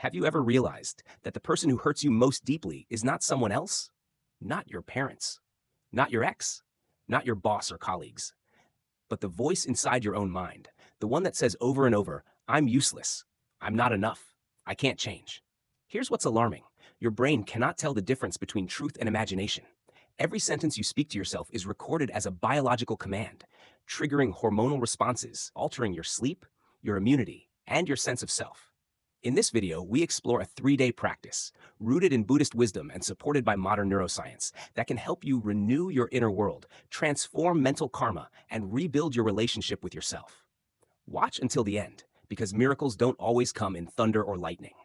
Have you ever realized that the person who hurts you most deeply is not someone else? Not your parents, not your ex, not your boss or colleagues, but the voice inside your own mind, the one that says over and over, I'm useless, I'm not enough, I can't change. Here's what's alarming. Your brain cannot tell the difference between truth and imagination. Every sentence you speak to yourself is recorded as a biological command, triggering hormonal responses, altering your sleep, your immunity, and your sense of self. In this video, we explore a 3-day practice, rooted in Buddhist wisdom and supported by modern neuroscience, that can help you renew your inner world, transform mental karma, and rebuild your relationship with yourself. Watch until the end, because miracles don't always come in thunder or lightning.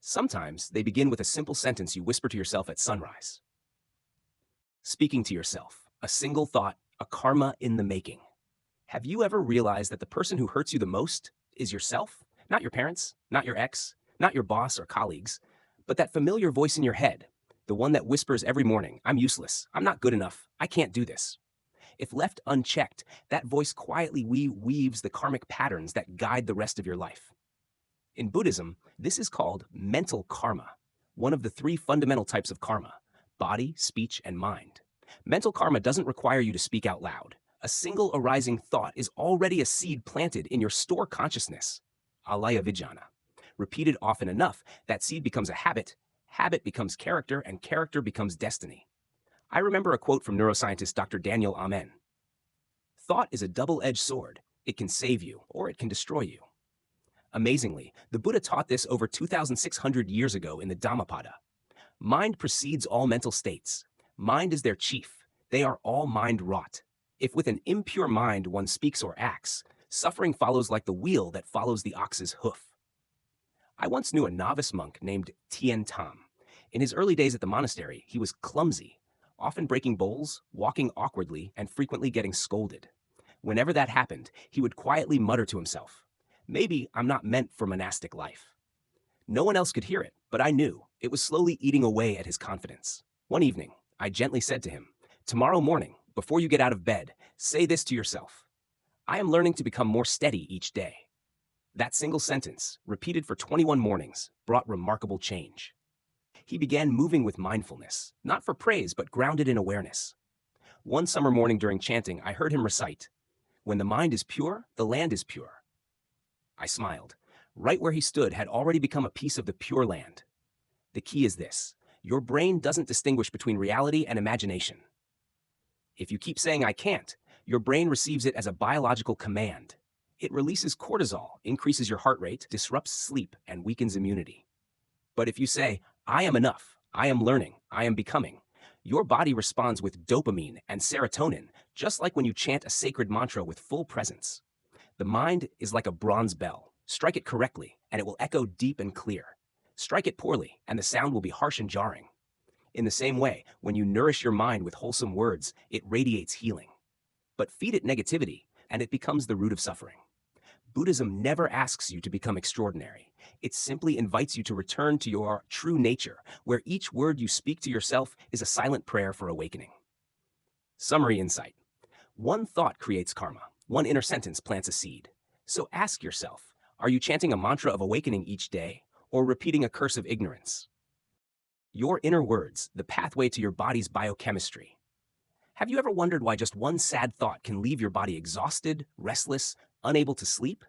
Sometimes they begin with a simple sentence you whisper to yourself at sunrise. Speaking to yourself, a single thought, a karma in the making. Have you ever realized that the person who hurts you the most is yourself? Not your parents, not your ex, not your boss or colleagues, but that familiar voice in your head, the one that whispers every morning, I'm useless, I'm not good enough, I can't do this. If left unchecked, that voice quietly weaves the karmic patterns that guide the rest of your life. In Buddhism, this is called mental karma, one of the 3 fundamental types of karma: body, speech, and mind. Mental karma doesn't require you to speak out loud. A single arising thought is already a seed planted in your store consciousness. Alaya vijnana. Repeated often enough, that seed becomes a habit, habit becomes character, and character becomes destiny. I remember a quote from neuroscientist Dr. Daniel Amen. Thought is a double-edged sword. It can save you, or it can destroy you. Amazingly, the Buddha taught this over 2,600 years ago in the Dhammapada. Mind precedes all mental states. Mind is their chief. They are all mind-wrought. If with an impure mind one speaks or acts, suffering follows like the wheel that follows the ox's hoof. I once knew a novice monk named Tien Tam. In his early days at the monastery, he was clumsy, often breaking bowls, walking awkwardly, and frequently getting scolded. Whenever that happened, he would quietly mutter to himself, maybe I'm not meant for monastic life. No one else could hear it, but I knew it was slowly eating away at his confidence. One evening, I gently said to him, tomorrow morning, before you get out of bed, say this to yourself. I am learning to become more steady each day. That single sentence, repeated for 21 mornings, brought remarkable change. He began moving with mindfulness, not for praise, but grounded in awareness. One summer morning during chanting, I heard him recite, when the mind is pure, the land is pure. I smiled. Right where he stood had already become a piece of the pure land. The key is this: your brain doesn't distinguish between reality and imagination. If you keep saying I can't, your brain receives it as a biological command. It releases cortisol, increases your heart rate, disrupts sleep, and weakens immunity. But if you say, I am enough, I am learning, I am becoming, your body responds with dopamine and serotonin, just like when you chant a sacred mantra with full presence. The mind is like a bronze bell. Strike it correctly, and it will echo deep and clear. Strike it poorly, and the sound will be harsh and jarring. In the same way, when you nourish your mind with wholesome words, it radiates healing. But feed it negativity, and it becomes the root of suffering. Buddhism never asks you to become extraordinary. It simply invites you to return to your true nature, where each word you speak to yourself is a silent prayer for awakening. Summary insight. One thought creates karma. One inner sentence plants a seed. So ask yourself, are you chanting a mantra of awakening each day, or repeating a curse of ignorance? Your inner words, the pathway to your body's biochemistry. Have you ever wondered why just one sad thought can leave your body exhausted, restless, unable to sleep?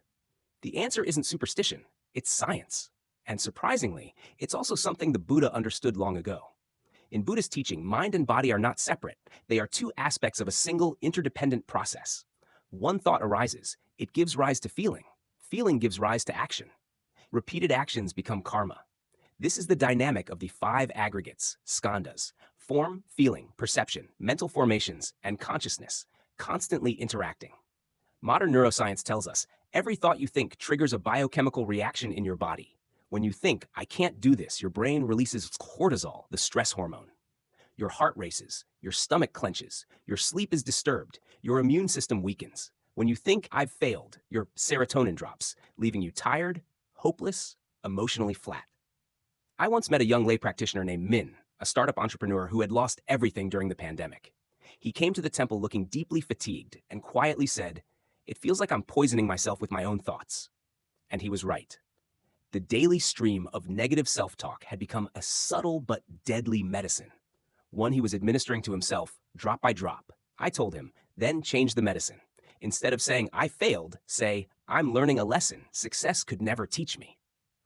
The answer isn't superstition, it's science. And surprisingly, it's also something the Buddha understood long ago. In Buddhist teaching, mind and body are not separate. They are 2 aspects of a single, interdependent process. One thought arises, it gives rise to feeling. Feeling gives rise to action. Repeated actions become karma. This is the dynamic of the 5 aggregates, skandhas: form, feeling, perception, mental formations, and consciousness, constantly interacting. Modern neuroscience tells us every thought you think triggers a biochemical reaction in your body. When you think, I can't do this, your brain releases cortisol, the stress hormone. Your heart races, your stomach clenches, your sleep is disturbed, your immune system weakens. When you think, I've failed, your serotonin drops, leaving you tired, hopeless, emotionally flat. I once met a young lay practitioner named Min, a startup entrepreneur who had lost everything during the pandemic. He came to the temple looking deeply fatigued and quietly said, it feels like I'm poisoning myself with my own thoughts. And he was right. The daily stream of negative self-talk had become a subtle but deadly medicine, one he was administering to himself drop by drop. I told him, then change the medicine. Instead of saying, I failed, say, I'm learning a lesson success could never teach me.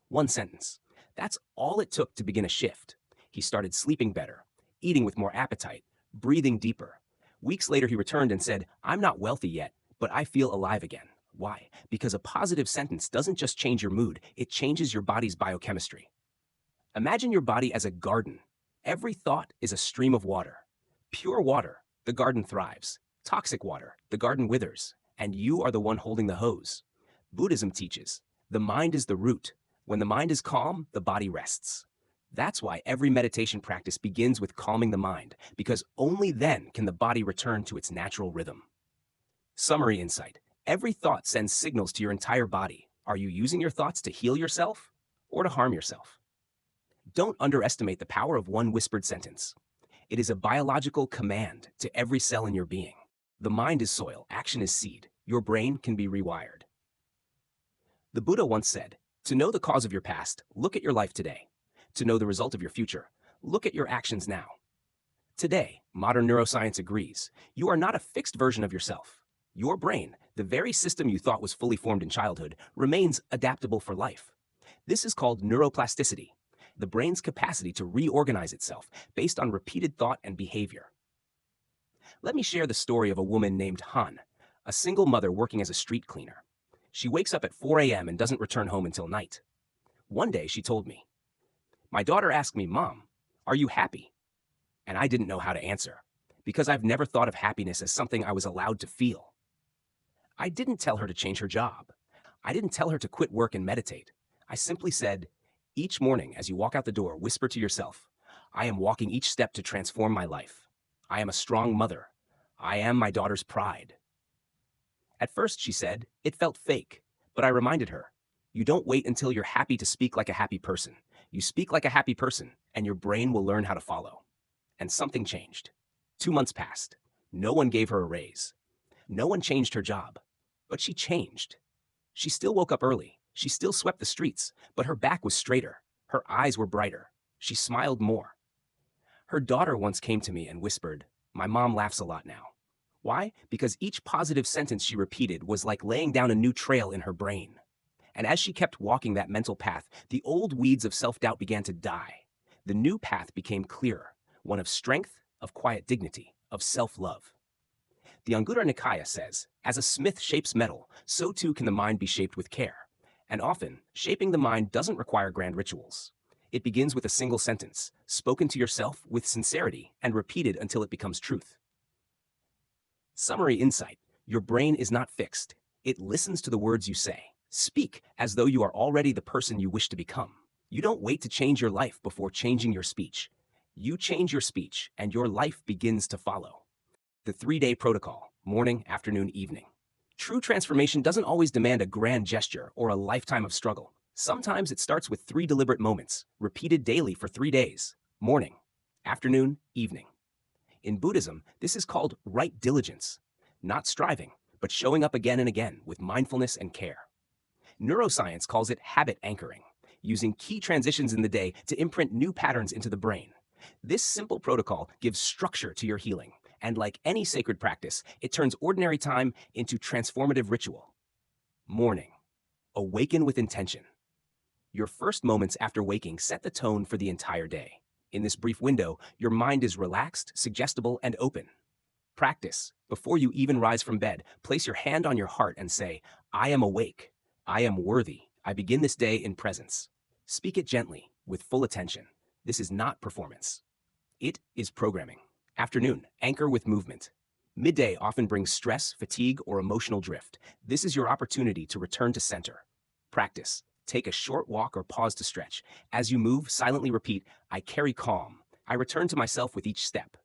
One sentence. That's all it took to begin a shift. He started sleeping better, eating with more appetite, breathing deeper. Weeks later, he returned and said, I'm not wealthy yet, but I feel alive again. Why? Because a positive sentence doesn't just change your mood, it changes your body's biochemistry. Imagine your body as a garden. Every thought is a stream of water. Pure water, the garden thrives. Toxic water, the garden withers, and you are the one holding the hose. Buddhism teaches, the mind is the root. When the mind is calm, the body rests. That's why every meditation practice begins with calming the mind, because only then can the body return to its natural rhythm. Summary insight. Every thought sends signals to your entire body. Are you using your thoughts to heal yourself or to harm yourself? Don't underestimate the power of one whispered sentence. It is a biological command to every cell in your being. The mind is soil, action is seed. Your brain can be rewired. The Buddha once said, to know the cause of your past, look at your life today. To know the result of your future, look at your actions now. Today, modern neuroscience agrees, you are not a fixed version of yourself. Your brain, the very system you thought was fully formed in childhood, remains adaptable for life. This is called neuroplasticity, the brain's capacity to reorganize itself based on repeated thought and behavior. Let me share the story of a woman named Han, a single mother working as a street cleaner. She wakes up at 4 a.m. and doesn't return home until night. One day, she told me, my daughter asked me, Mom, are you happy? And I didn't know how to answer, because I've never thought of happiness as something I was allowed to feel. I didn't tell her to change her job. I didn't tell her to quit work and meditate. I simply said, each morning as you walk out the door, whisper to yourself, I am walking each step to transform my life. I am a strong mother. I am my daughter's pride. At first, she said, it felt fake, but I reminded her, you don't wait until you're happy to speak like a happy person. You speak like a happy person, and your brain will learn how to follow. And something changed. 2 months passed. No one gave her a raise. No one changed her job. But she changed. She still woke up early. She still swept the streets, but her back was straighter. Her eyes were brighter. She smiled more. Her daughter once came to me and whispered, my mom laughs a lot now. Why? Because each positive sentence she repeated was like laying down a new trail in her brain. And as she kept walking that mental path, the old weeds of self-doubt began to die. The new path became clearer, one of strength, of quiet dignity, of self-love. The Anguttara Nikaya says, as a smith shapes metal, so too can the mind be shaped with care. And often, shaping the mind doesn't require grand rituals. It begins with a single sentence, spoken to yourself with sincerity and repeated until it becomes truth. Summary insight. Your brain is not fixed. It listens to the words you say. Speak as though you are already the person you wish to become. You don't wait to change your life before changing your speech. You change your speech and your life begins to follow. The 3-day protocol, morning, afternoon, evening. True transformation doesn't always demand a grand gesture or a lifetime of struggle. Sometimes it starts with 3 deliberate moments, repeated daily for 3 days. Morning, afternoon, evening. In Buddhism, this is called right diligence. Not striving, but showing up again and again with mindfulness and care. Neuroscience calls it habit anchoring, using key transitions in the day to imprint new patterns into the brain. This simple protocol gives structure to your healing, and like any sacred practice, it turns ordinary time into transformative ritual. Morning. Awaken with intention. Your first moments after waking set the tone for the entire day. In this brief window, your mind is relaxed, suggestible, and open. Practice. Before you even rise from bed, place your hand on your heart and say, I am awake. I am worthy. I begin this day in presence. Speak it gently, with full attention. This is not performance. It is programming. Afternoon, anchor with movement. Midday often brings stress, fatigue, or emotional drift. This is your opportunity to return to center. Practice. Take a short walk or pause to stretch. As you move, silently repeat, I carry calm. I return to myself with each step.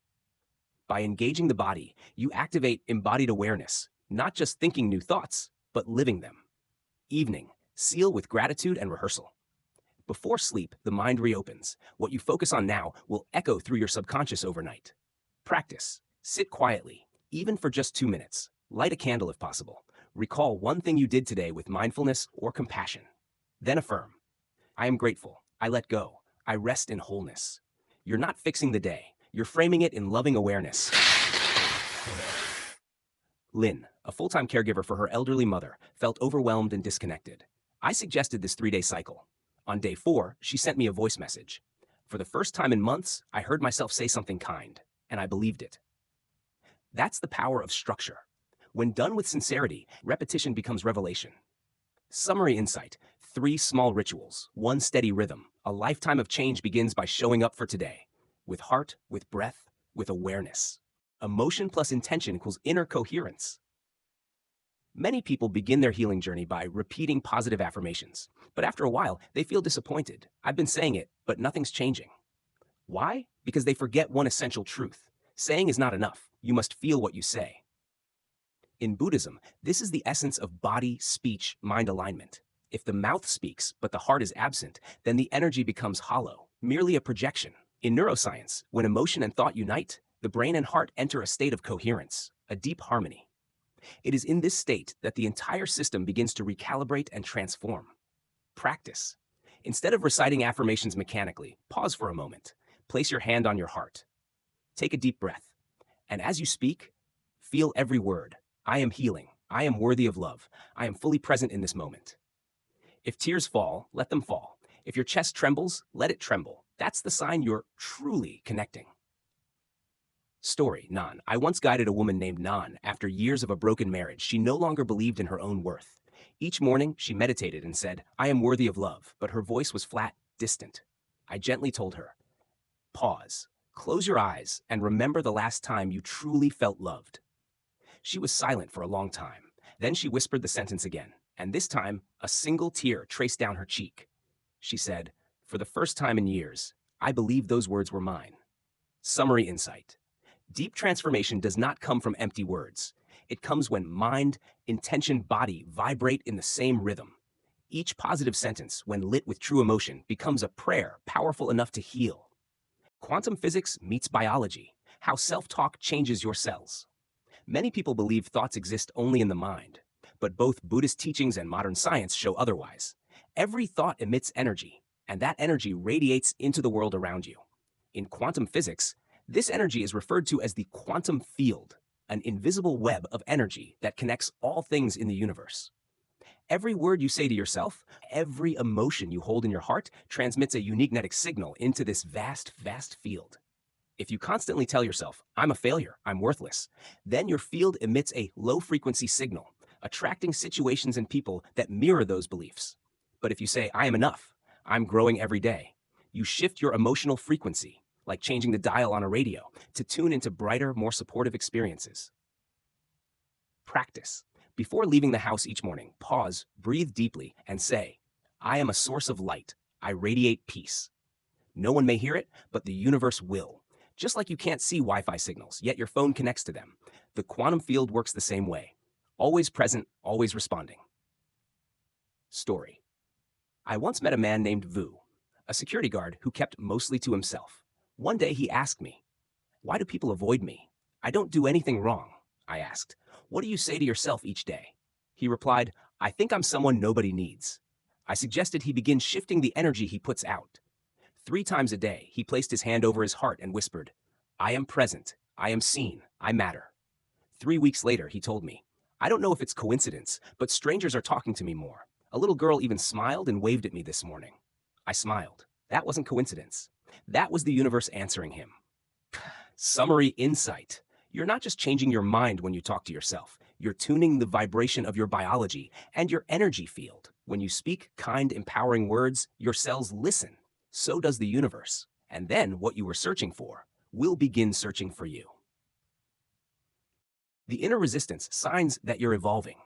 By engaging the body, you activate embodied awareness, not just thinking new thoughts, but living them. Evening, seal with gratitude and rehearsal. Before sleep, the mind reopens. What you focus on now will echo through your subconscious overnight. Practice. Sit quietly, even for just 2 minutes. Light a candle if possible. Recall one thing you did today with mindfulness or compassion. Then affirm. I am grateful. I let go. I rest in wholeness. You're not fixing the day. You're framing it in loving awareness. Lynn, a full-time caregiver for her elderly mother, felt overwhelmed and disconnected. I suggested this 3-day cycle. On day 4, she sent me a voice message. For the first time in months, I heard myself say something kind, and I believed it. That's the power of structure. When done with sincerity, repetition becomes revelation. Summary insight: 3 small rituals, 1 steady rhythm. A lifetime of change begins by showing up for today. With heart, with breath, with awareness. Emotion plus intention equals inner coherence. Many people begin their healing journey by repeating positive affirmations, but after a while, they feel disappointed. I've been saying it, but nothing's changing. Why? Because they forget one essential truth. Saying is not enough. You must feel what you say. In Buddhism, this is the essence of body, speech, mind alignment. If the mouth speaks, but the heart is absent, then the energy becomes hollow, merely a projection. In neuroscience, when emotion and thought unite, the brain and heart enter a state of coherence, a deep harmony. It is in this state that the entire system begins to recalibrate and transform. Practice. Instead of reciting affirmations mechanically, pause for a moment. Place your hand on your heart. Take a deep breath. And as you speak, feel every word. I am healing. I am worthy of love. I am fully present in this moment. If tears fall, let them fall. If your chest trembles, let it tremble. That's the sign you're truly connecting. Story: Nan. I once guided a woman named Nan. After years of a broken marriage, she no longer believed in her own worth. Each morning, she meditated and said, I am worthy of love, but her voice was flat, distant. I gently told her, pause, close your eyes, and remember the last time you truly felt loved. She was silent for a long time. Then she whispered the sentence again, and this time, a single tear traced down her cheek. She said, for the first time in years, I believed those words were mine. Summary insight: deep transformation does not come from empty words. It comes when mind, intention, body vibrate in the same rhythm. Each positive sentence, when lit with true emotion, becomes a prayer powerful enough to heal. Quantum physics meets biology: how self-talk changes your cells. Many people believe thoughts exist only in the mind, but both Buddhist teachings and modern science show otherwise. Every thought emits energy, and that energy radiates into the world around you. In quantum physics, this energy is referred to as the quantum field, an invisible web of energy that connects all things in the universe. Every word you say to yourself, every emotion you hold in your heart transmits a unique magnetic signal into this vast, vast field. If you constantly tell yourself, I'm a failure, I'm worthless, then your field emits a low-frequency signal, attracting situations and people that mirror those beliefs. But if you say, I am enough, I'm growing every day, you shift your emotional frequency, like changing the dial on a radio, to tune into brighter, more supportive experiences. Practice. Before leaving the house each morning, pause, breathe deeply, and say, I am a source of light. I radiate peace. No one may hear it, but the universe will. Just like you can't see Wi-Fi signals, yet your phone connects to them. The quantum field works the same way. Always present, always responding. Story. I once met a man named Vu, a security guard who kept mostly to himself. One day he asked me, why do people avoid me? I don't do anything wrong. I asked, what do you say to yourself each day? He replied, I think I'm someone nobody needs. I suggested he begin shifting the energy he puts out. 3 times a day, he placed his hand over his heart and whispered, I am present, I am seen, I matter. 3 weeks later, he told me, I don't know if it's coincidence, but strangers are talking to me more. A little girl even smiled and waved at me this morning. I smiled. That wasn't coincidence. That was the universe answering him. Summary insight. You're not just changing your mind when you talk to yourself. You're tuning the vibration of your biology and your energy field. When you speak kind, empowering words, your cells listen. So does the universe. And then what you were searching for will begin searching for you. The inner resistance, signs that you're evolving.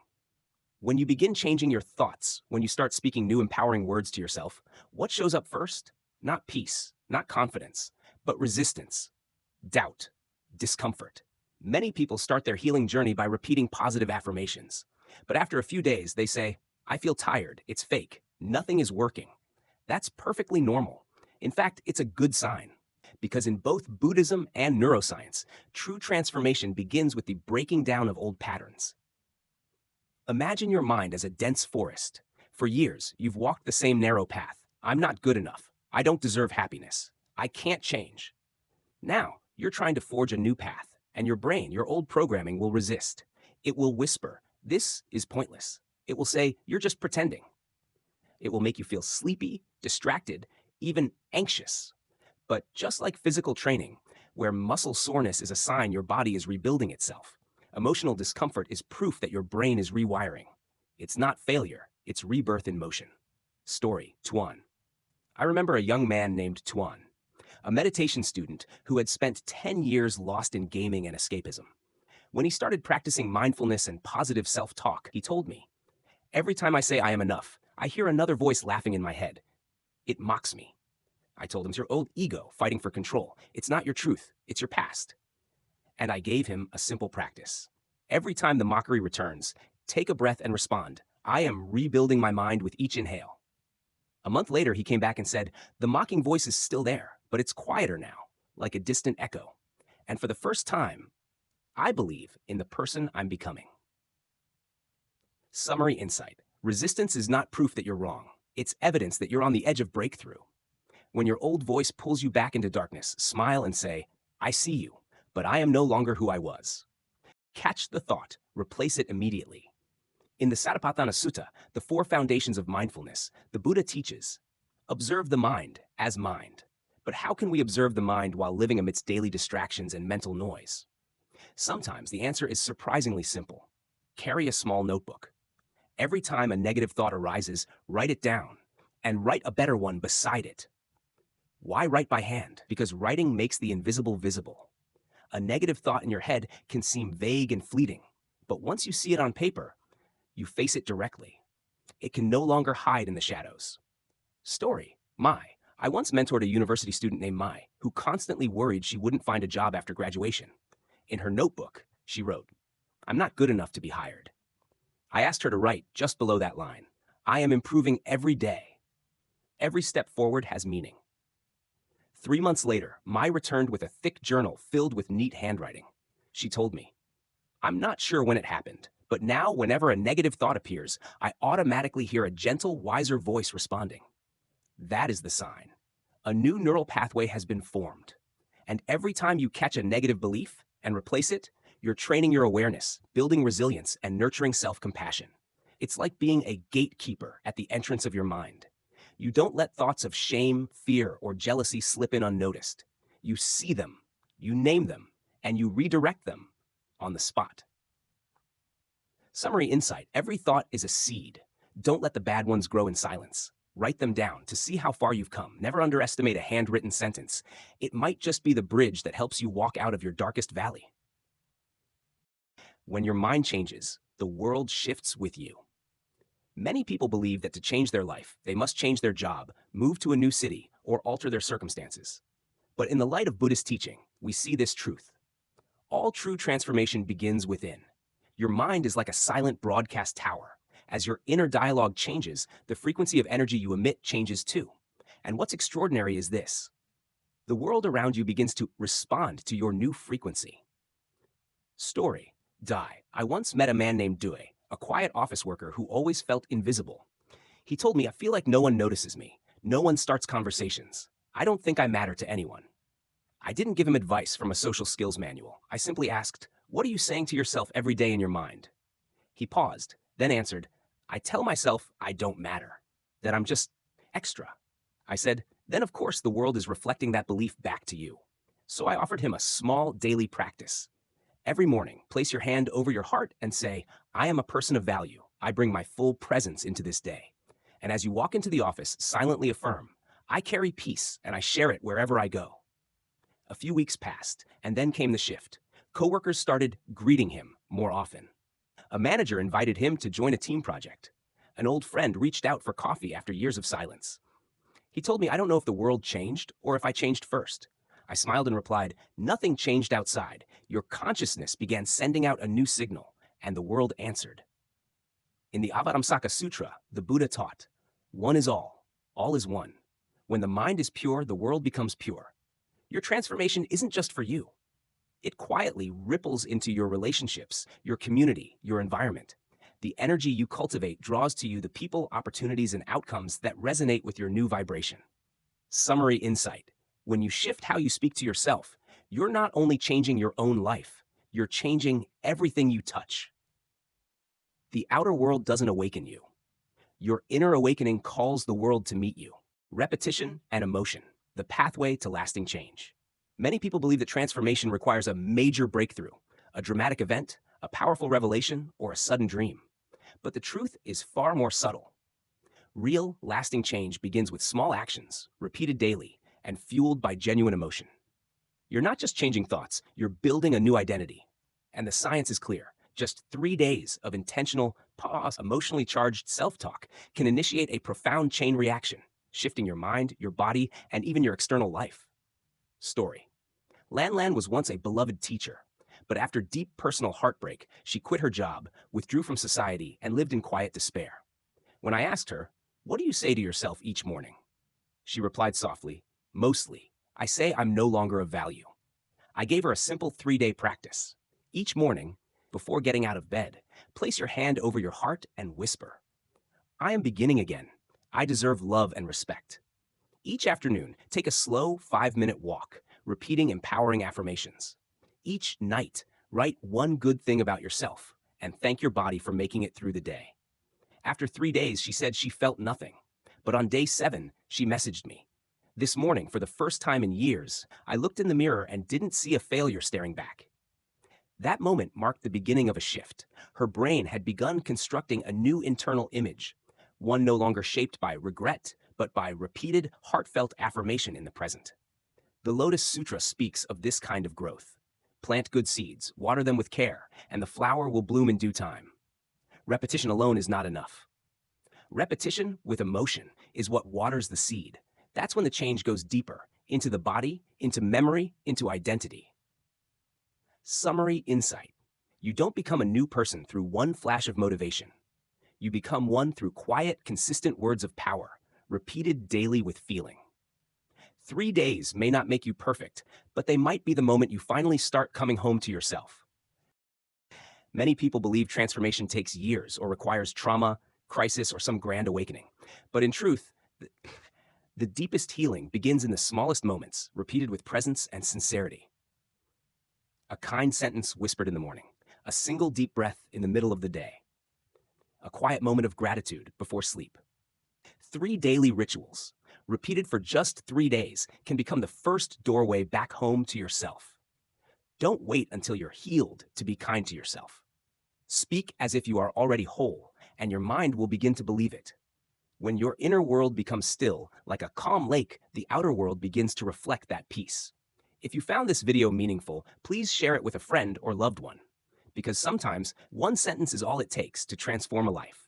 When you begin changing your thoughts, when you start speaking new empowering words to yourself, what shows up first? Not peace, not confidence, but resistance, doubt, discomfort. Many people start their healing journey by repeating positive affirmations. But after a few days, they say, I feel tired, it's fake, nothing is working. That's perfectly normal. In fact, it's a good sign. Because in both Buddhism and neuroscience, true transformation begins with the breaking down of old patterns. Imagine your mind as a dense forest. For years, you've walked the same narrow path, I'm not good enough. I don't deserve happiness. I can't change. Now, you're trying to forge a new path, and your brain, your old programming, will resist. It will whisper, "This is pointless." It will say, "You're just pretending." It will make you feel sleepy, distracted, even anxious. But just like physical training, where muscle soreness is a sign your body is rebuilding itself, emotional discomfort is proof that your brain is rewiring. It's not failure, it's rebirth in motion. Story, Tuan. I remember a young man named Tuan, a meditation student who had spent 10 years lost in gaming and escapism. When he started practicing mindfulness and positive self-talk, he told me, "Every time I say I am enough, I hear another voice laughing in my head. It mocks me." I told him, "It's your old ego fighting for control. It's not your truth, it's your past." And I gave him a simple practice. Every time the mockery returns, take a breath and respond, "I am rebuilding my mind with each inhale." A month later, he came back and said, "The mocking voice is still there, but it's quieter now, like a distant echo. And for the first time, I believe in the person I'm becoming." Summary insight. Resistance is not proof that you're wrong. It's evidence that you're on the edge of breakthrough. When your old voice pulls you back into darkness, smile and say, "I see you, but I am no longer who I was." Catch the thought, replace it immediately. In the Satipatthana Sutta, the 4 foundations of mindfulness, the Buddha teaches, observe the mind as mind. But how can we observe the mind while living amidst daily distractions and mental noise? Sometimes the answer is surprisingly simple. Carry a small notebook. Every time a negative thought arises, write it down, and write a better one beside it. Why write by hand? Because writing makes the invisible visible. A negative thought in your head can seem vague and fleeting, but once you see it on paper, you face it directly. It can no longer hide in the shadows. Story, Mai. I once mentored a university student named Mai, who constantly worried she wouldn't find a job after graduation. In her notebook, she wrote, "I'm not good enough to be hired." I asked her to write just below that line, "I am improving every day." Every step forward has meaning. 3 months later, Mai returned with a thick journal filled with neat handwriting. She told me, "I'm not sure when it happened, but now whenever a negative thought appears, I automatically hear a gentle, wiser voice responding." That is the sign. A new neural pathway has been formed. And every time you catch a negative belief and replace it, you're training your awareness, building resilience, and nurturing self-compassion. It's like being a gatekeeper at the entrance of your mind. You don't let thoughts of shame, fear, or jealousy slip in unnoticed. You see them, you name them, and you redirect them on the spot. Summary insight. Every thought is a seed. Don't let the bad ones grow in silence. Write them down to see how far you've come. Never underestimate a handwritten sentence. It might just be the bridge that helps you walk out of your darkest valley. When your mind changes, the world shifts with you. Many people believe that to change their life, they must change their job, move to a new city, or alter their circumstances. But in the light of Buddhist teaching, we see this truth. All true transformation begins within. Your mind is like a silent broadcast tower. As your inner dialogue changes, the frequency of energy you emit changes too. And what's extraordinary is this. The world around you begins to respond to your new frequency. Story, Dai. I once met a man named Due, a quiet office worker who always felt invisible. He told me, "I feel like no one notices me. No one starts conversations. I don't think I matter to anyone." I didn't give him advice from a social skills manual. I simply asked, "What are you saying to yourself every day in your mind?" He paused, then answered, "I tell myself I don't matter, that I'm just extra." I said, "Then of course the world is reflecting that belief back to you." So I offered him a small daily practice. Every morning, place your hand over your heart and say, "I am a person of value. I bring my full presence into this day." And as you walk into the office, silently affirm, "I carry peace and I share it wherever I go." A few weeks passed, and then came the shift. Coworkers started greeting him more often. A manager invited him to join a team project. An old friend reached out for coffee after years of silence. He told me, "I don't know if the world changed or if I changed first." I smiled and replied, "Nothing changed outside. Your consciousness began sending out a new signal, and the world answered." In the Avatamsaka Sutra, the Buddha taught, "One is all is one." When the mind is pure, the world becomes pure. Your transformation isn't just for you. It quietly ripples into your relationships, your community, your environment. The energy you cultivate draws to you the people, opportunities, and outcomes that resonate with your new vibration. Summary insight. When you shift how you speak to yourself, you're not only changing your own life, you're changing everything you touch. The outer world doesn't awaken you. Your inner awakening calls the world to meet you. Repetition and emotion, the pathway to lasting change. Many people believe that transformation requires a major breakthrough, a dramatic event, a powerful revelation, or a sudden dream. But the truth is far more subtle. Real, lasting change begins with small actions, repeated daily, and fueled by genuine emotion. You're not just changing thoughts, you're building a new identity. And the science is clear. Just 3 days of intentional, emotionally charged self-talk can initiate a profound chain reaction, shifting your mind, your body, and even your external life. Story. Lan Lan was once a beloved teacher, but after deep personal heartbreak, she quit her job, withdrew from society, and lived in quiet despair. When I asked her, "What do you say to yourself each morning?" she replied softly, "Mostly, I say I'm no longer of value." I gave her a simple 3-day practice. Each morning, before getting out of bed, place your hand over your heart and whisper, "I am beginning again. I deserve love and respect." Each afternoon, take a slow 5-minute walk, repeating empowering affirmations. Each night, write one good thing about yourself and thank your body for making it through the day. After 3 days, she said she felt nothing. But on day 7, she messaged me, "This morning, for the first time in years, I looked in the mirror and didn't see a failure staring back." That moment marked the beginning of a shift. Her brain had begun constructing a new internal image, one no longer shaped by regret, but by repeated, heartfelt affirmation in the present. The Lotus Sutra speaks of this kind of growth. Plant good seeds, water them with care, and the flower will bloom in due time. Repetition alone is not enough. Repetition with emotion is what waters the seed. That's when the change goes deeper, into the body, into memory, into identity. Summary insight. You don't become a new person through one flash of motivation. You become one through quiet, consistent words of power, repeated daily with feeling. 3 days may not make you perfect, but they might be the moment you finally start coming home to yourself. Many people believe transformation takes years or requires trauma, crisis, or some grand awakening. But in truth, the deepest healing begins in the smallest moments, repeated with presence and sincerity. A kind sentence whispered in the morning, a single deep breath in the middle of the day, a quiet moment of gratitude before sleep. 3 daily rituals, repeated for just 3 days, can become the first doorway back home to yourself. Don't wait until you're healed to be kind to yourself. Speak as if you are already whole, and your mind will begin to believe it. When your inner world becomes still, like a calm lake, the outer world begins to reflect that peace. If you found this video meaningful, please share it with a friend or loved one, because sometimes one sentence is all it takes to transform a life.